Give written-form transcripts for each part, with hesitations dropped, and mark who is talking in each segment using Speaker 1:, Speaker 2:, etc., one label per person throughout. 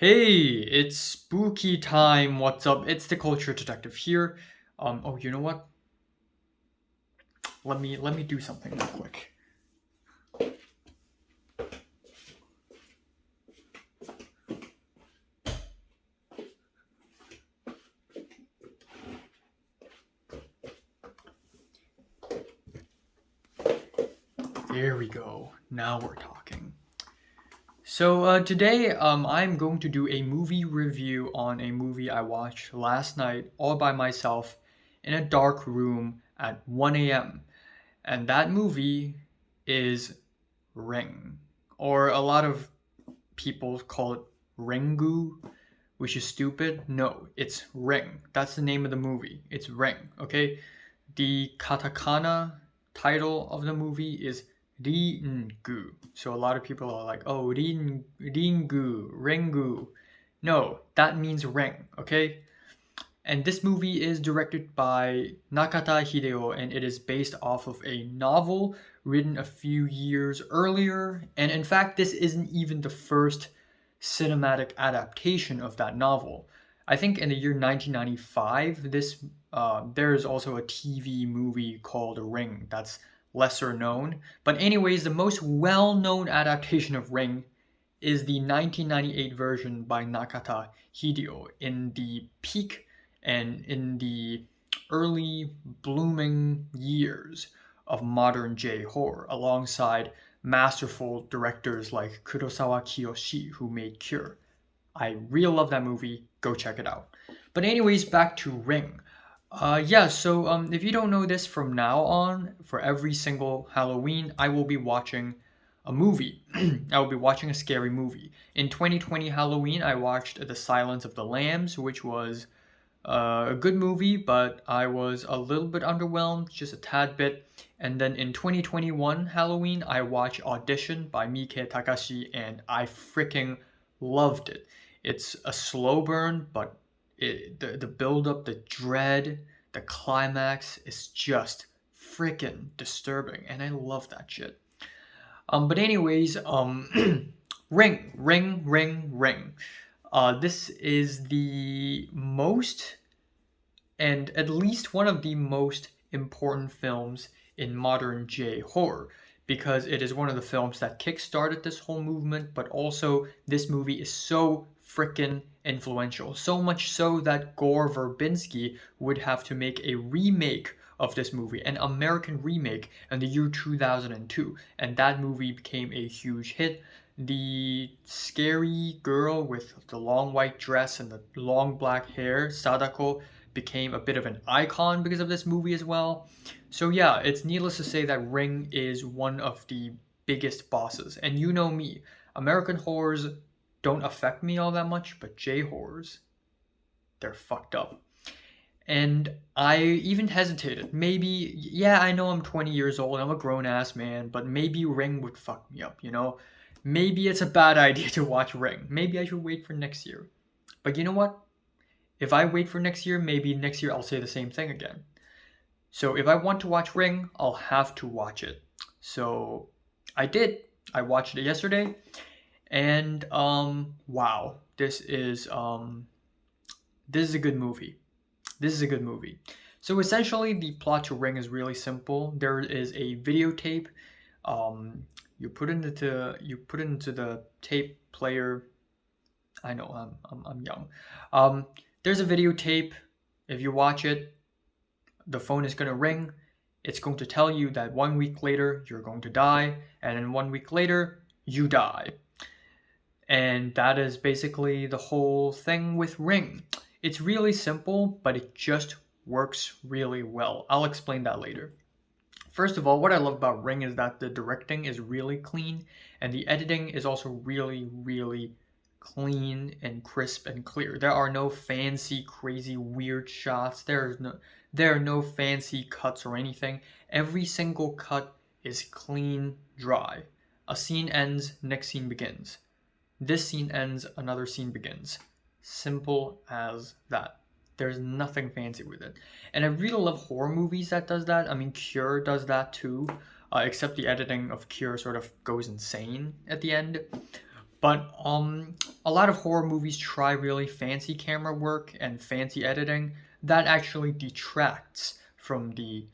Speaker 1: Hey, it's spooky time. What's up? It's the Culture Detective here. Oh, you know what? Let me do something real quick. There we go. Now we're talking. So today, I'm going to do a movie review on a movie I watched last night all by myself in a dark room at 1 a.m. And that movie is Ring, or a lot of people call it Ringu, which is stupid. No, it's Ring. That's the name of the movie. It's Ring, okay? The katakana title of the movie is Ringu. So a lot of people are like, oh, Ringu, Ringu. No, that means ring, okay? And this movie is directed by Nakata Hideo, and it is based off of a novel written a few years earlier. And in fact, this isn't even the first cinematic adaptation of that novel. I think in the year 1995, there is also a TV movie called Ring that's lesser known. But anyways, the most well-known adaptation of Ring is the 1998 version by Nakata Hideo in the peak and in the early blooming years of modern J horror, alongside masterful directors like Kurosawa Kiyoshi, who made Cure. I really love that movie. Go check it out. But anyways, back to Ring. If you don't know this, from now on, for every single Halloween, I will be watching a movie. I will be watching a scary movie. In 2020 Halloween, I watched The Silence of the Lambs, which was a good movie, but I was a little bit underwhelmed, just a tad bit. And then in 2021 Halloween, I watched Audition by Miike Takashi, and I freaking loved it. It's a slow burn, but the build up, the dread, the climax is just freaking disturbing, and I love that shit. But anyways, Ring, Ring, Ring, Ring. This is the most, and at least one of the most important films in modern J horror, because it is one of the films that kickstarted this whole movement, but also this movie is so freaking influential. So much so that Gore Verbinski would have to make a remake of this movie, an American remake, in the year 2002, and that movie became a huge hit. The scary girl with the long white dress and the long black hair, Sadako, became a bit of an icon because of this movie as well. So yeah, it's needless to say that Ring is one of the biggest bosses. And you know me, American horrors don't affect me all that much, but J horrors, they're fucked up. And I even hesitated. Maybe, yeah, I know I'm 20 years old, I'm a grown ass man, but maybe Ring would fuck me up, you know? Maybe it's a bad idea to watch Ring. Maybe I should wait for next year. But you know what? If I wait for next year, maybe next year I'll say the same thing again. So if I want to watch Ring, I'll have to watch it. So I did. I watched it yesterday, and wow, this is a good movie. This is a good movie. So essentially, the plot to Ring is really simple. There is a videotape. Um, you put it into the tape player. I know I'm young. Um, there's a videotape. If you watch it, the phone is gonna ring. It's going to tell you that 1 week later you're going to die, and then 1 week later you die. And that is basically the whole thing with Ring. It's really simple, but it just works really well. I'll explain that later. First of all, what I love about Ring is that the directing is really clean, and the editing is also really, really clean and crisp and clear. There are no fancy, crazy, weird shots. There are no fancy cuts or anything. Every single cut is clean, dry. A scene ends, next scene begins. This scene ends, another scene begins. Simple as that. There's nothing fancy with it. And I really love horror movies that does that. I mean, Cure does that too, except the editing of Cure sort of goes insane at the end. But a lot of horror movies try really fancy camera work and fancy editing that actually detracts from the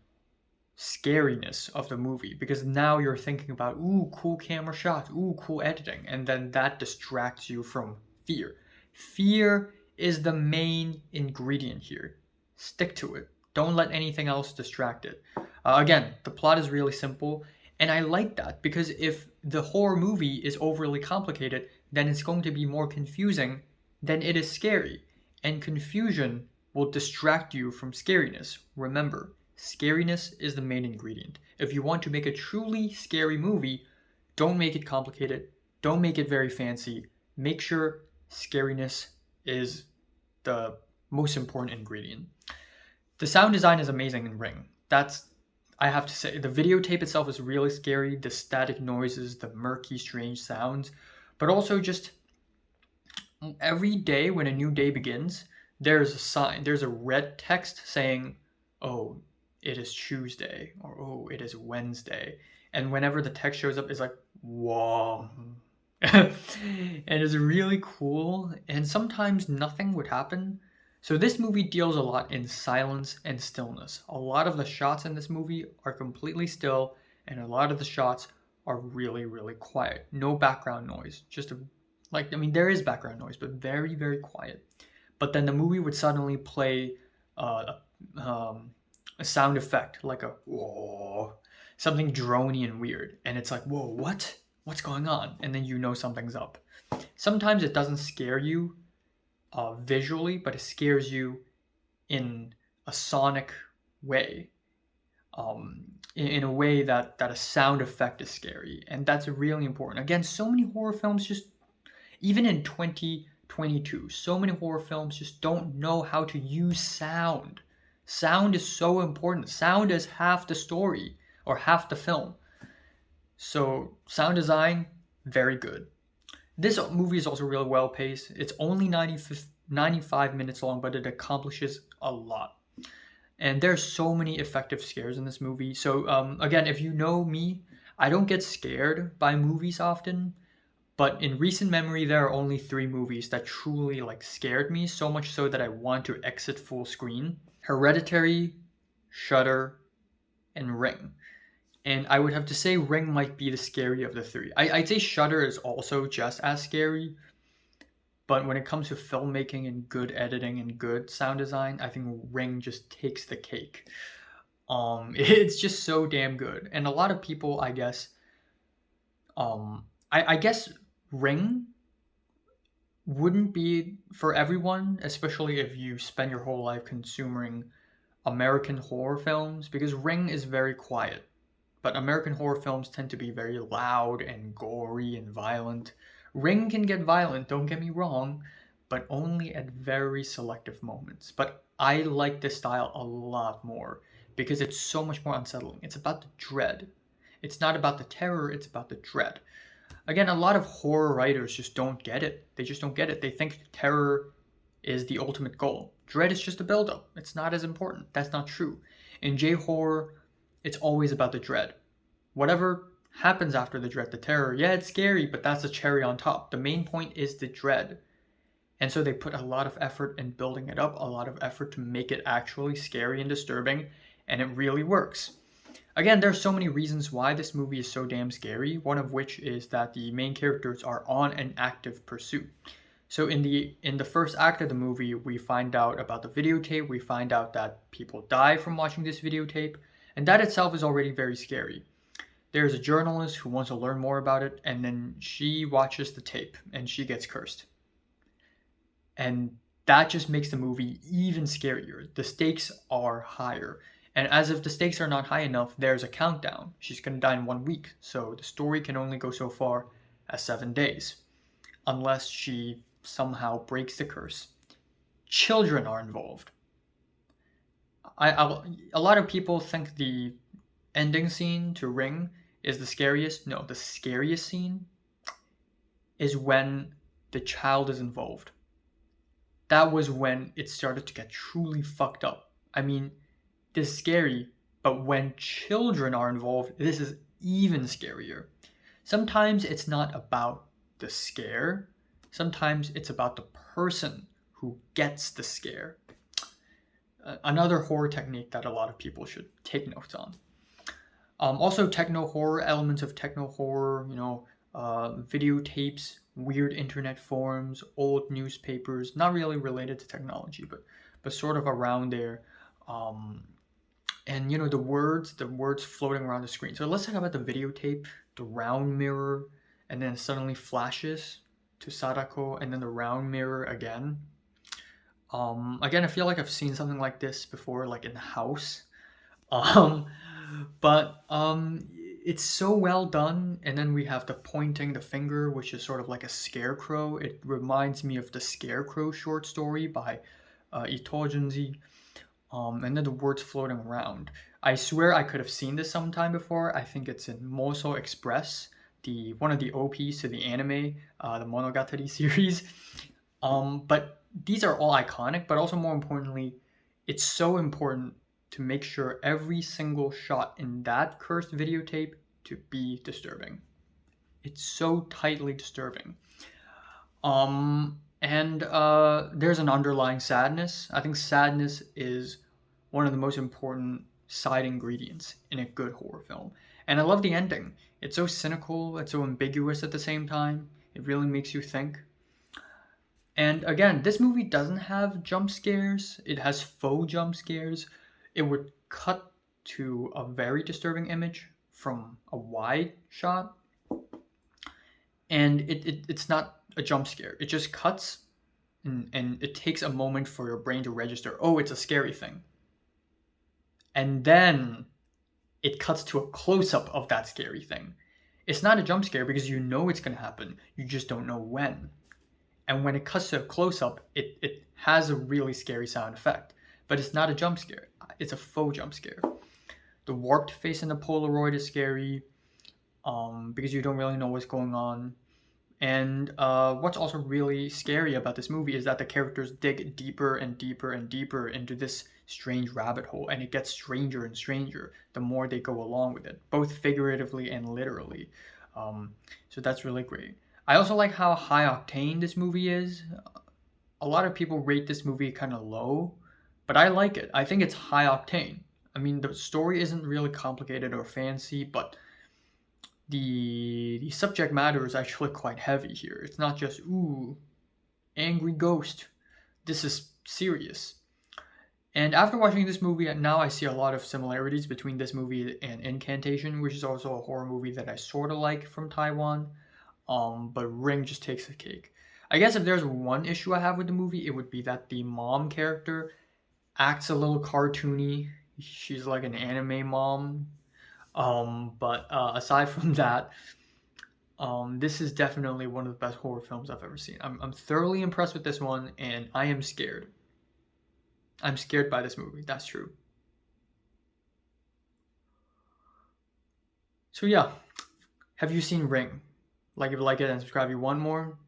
Speaker 1: scariness of the movie because now you're thinking about, ooh, cool camera shots, ooh, cool editing, and then that distracts you from fear. Fear is the main ingredient here. Stick to it. Don't let anything else distract it. Again, the plot is really simple, and I like that because if the horror movie is overly complicated, then it's going to be more confusing than it is scary, and confusion will distract you from scariness. Remember, scariness is the main ingredient. If you want to make a truly scary movie, don't make it complicated. Don't make it very fancy. Make sure scariness is the most important ingredient. The sound design is amazing in Ring. I have to say, the videotape itself is really scary. The static noises, the murky, strange sounds, but also just every day when a new day begins, there's a sign, there's a red text saying, oh, it is Tuesday, or oh, it is Wednesday. And whenever the text shows up, it's like, whoa. And it's really cool. And sometimes nothing would happen. So this movie deals a lot in silence and stillness. A lot of the shots in this movie are completely still, and a lot of the shots are really, really quiet. No background noise. There is background noise, but very, very quiet. But then the movie would suddenly play a sound effect, like a whoa, something drony and weird. And it's like, whoa, what? What's going on? And then you know something's up. Sometimes it doesn't scare you visually, but it scares you in a sonic way. In a way that a sound effect is scary. And that's really important. Again, so many horror films just, even in 2022, so many horror films just don't know how to use sound. Sound is so important. Sound is half the story or half the film. So sound design, very good. This movie is also really well paced. It's only 95 minutes long, but it accomplishes a lot. And there's so many effective scares in this movie. So again, if you know me, I don't get scared by movies often. But in recent memory, there are only 3 movies that truly scared me, so much so that I want to exit full screen. Hereditary, Shudder, and Ring. And I would have to say Ring might be the scary of the 3. I'd say Shudder is also just as scary, but when it comes to filmmaking and good editing and good sound design, I think Ring just takes the cake. It's just so damn good. And a lot of people, I guess, I guess Ring wouldn't be for everyone, especially if you spend your whole life consuming American horror films, because Ring is very quiet. But American horror films tend to be very loud and gory and violent. Ring can get violent, don't get me wrong, but only at very selective moments. But I like this style a lot more because it's so much more unsettling. It's about the dread. It's not about the terror, it's about the dread. Again, a lot of horror writers just don't get it. They just don't get it. They think terror is the ultimate goal. Dread is just a build-up. It's not as important. That's not true. In J-horror, it's always about the dread. Whatever happens after the dread, the terror, yeah, it's scary, but that's a cherry on top. The main point is the dread. And so they put a lot of effort in building it up, a lot of effort to make it actually scary and disturbing, and it really works. Again, there's so many reasons why this movie is so damn scary, one of which is that the main characters are on an active pursuit. So in the first act of the movie, we find out about the videotape, we find out that people die from watching this videotape, and that itself is already very scary. There's a journalist who wants to learn more about it, and then she watches the tape, and she gets cursed. And that just makes the movie even scarier. The stakes are higher. And as if the stakes are not high enough, there's a countdown. She's going to die in 1 week, so the story can only go so far as 7 days. Unless she somehow breaks the curse. Children are involved. A lot of people think the ending scene to Ring is the scariest. No, the scariest scene is when the child is involved. That was when it started to get truly fucked up. I mean, this is scary, but when children are involved, this is even scarier. Sometimes it's not about the scare. Sometimes it's about the person who gets the scare. Another horror technique that a lot of people should take notes on. Also, techno horror, elements of techno horror, videotapes, weird internet forums, old newspapers, not really related to technology, but sort of around there. And the words floating around the screen. So let's talk about the videotape, the round mirror, and then it suddenly flashes to Sadako, and then the round mirror again. Again, I feel like I've seen something like this before, like in the house. Um, but it's so well done. And then we have the pointing the finger, which is sort of like a scarecrow. It reminds me of the Scarecrow short story by Ito Junji. And then the words floating around. I swear I could have seen this sometime before. I think it's in Moso Express, one of the OPs to the anime, the Monogatari series. But these are all iconic, but also more importantly, it's so important to make sure every single shot in that cursed videotape to be disturbing. It's so tightly disturbing. And there's an underlying sadness. I think sadness is one of the most important side ingredients in a good horror film. And I love the ending. It's so cynical, it's so ambiguous at the same time. It really makes you think. And again, this movie doesn't have jump scares. It has faux jump scares. It would cut to a very disturbing image from a wide shot. And it's not a jump scare. It just cuts and it takes a moment for your brain to register, oh, it's a scary thing. And then it cuts to a close-up of that scary thing. It's not a jump scare because you know it's going to happen. You just don't know when. And when it cuts to a close-up, it has a really scary sound effect. But it's not a jump scare. It's a faux jump scare. The warped face in the Polaroid is scary because you don't really know what's going on. And what's also really scary about this movie is that the characters dig deeper and deeper and deeper into this strange rabbit hole, and it gets stranger and stranger the more they go along with it, both figuratively and literally. So that's really great. I also like how high octane this movie is. A lot of people rate this movie kind of low, but I like it. I think it's high octane. I mean, the story isn't really complicated or fancy, but the subject matter is actually quite heavy here. It's not just, ooh, angry ghost. This is serious. And after watching this movie, now I see a lot of similarities between this movie and Incantation, which is also a horror movie that I sort of like from Taiwan. But Ring just takes the cake. I guess if there's one issue I have with the movie, it would be that the mom character acts a little cartoony. She's like an anime mom. But aside from that, this is definitely one of the best horror films I've ever seen. I'm thoroughly impressed with this one, and I am scared. I'm scared by this movie, that's true. So yeah, have you seen Ring? Like, if you like it and subscribe, you want more?